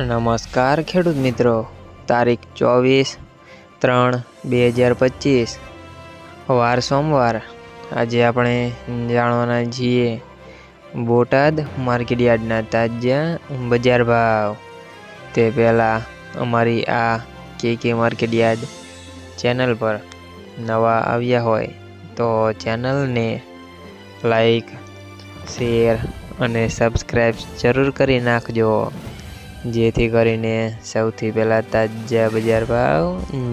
નમસ્કાર ખેડૂત મિત્રો, તારીખ 24/3/2025 વાર સોમવાર। આજે આપણે જાણવાના છીએ બોટાદ માર્કેટયાર્ડના તાજા બજાર ભાવ। તે પહેલાં અમારી આ કે માર્કેટયાર્ડ ચેનલ પર નવા આવ્યા હોય તો ચેનલને લાઈક, શેર અને સબસ્ક્રાઈબ જરૂર કરી નાખજો, જેથી કરીને સૌથી પહેલાં તાજા બજાર ભાવ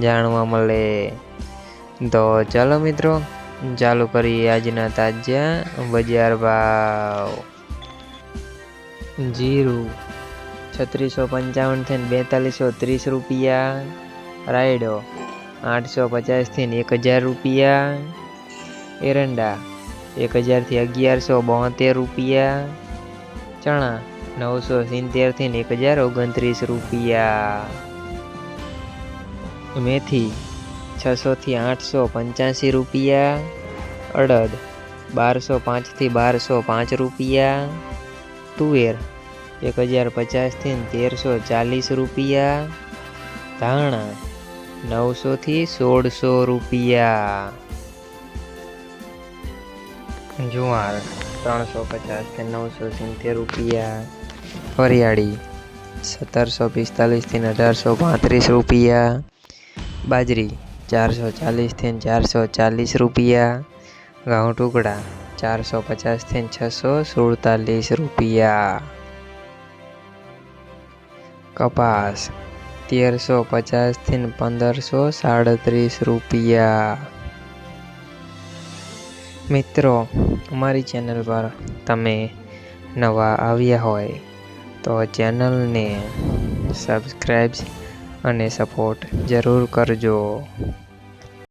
જાણવા મળે। તો ચાલો મિત્રો, ચાલુ કરીએ આજના તાજા બજાર ભાવ। જીરું 3655 થી 4230 રૂપિયા, રાયડો 850 થી 1000 રૂપિયા, એરંડા 1000 થી 1172 રૂપિયા, ચણા 970 થી 1029 રૂપિયા, મેથી 600 થી 885 રૂપિયા, અડદ 1205 થી 1205 રૂપિયા, તુવેર 1050 થી 1340 રૂપિયા, ધાણા 900 થી 1600 રૂપિયા, જુવાર 350 થી 970 રૂપિયા, વરિયાળી 1745 થી 1835 રૂપિયા, બાજરી 440 થી 440 રૂપિયા, ઘઉં ટુકડા 450 થી 647 રૂપિયા, કપાસ 1350 થી 1537 રૂપિયા। મિત્રો, અમારી ચેનલ પર તમે નવા આવ્યા હોય તો ચેનલને સબસ્ક્રાઈબ અને સપોર્ટ જરૂર કરજો।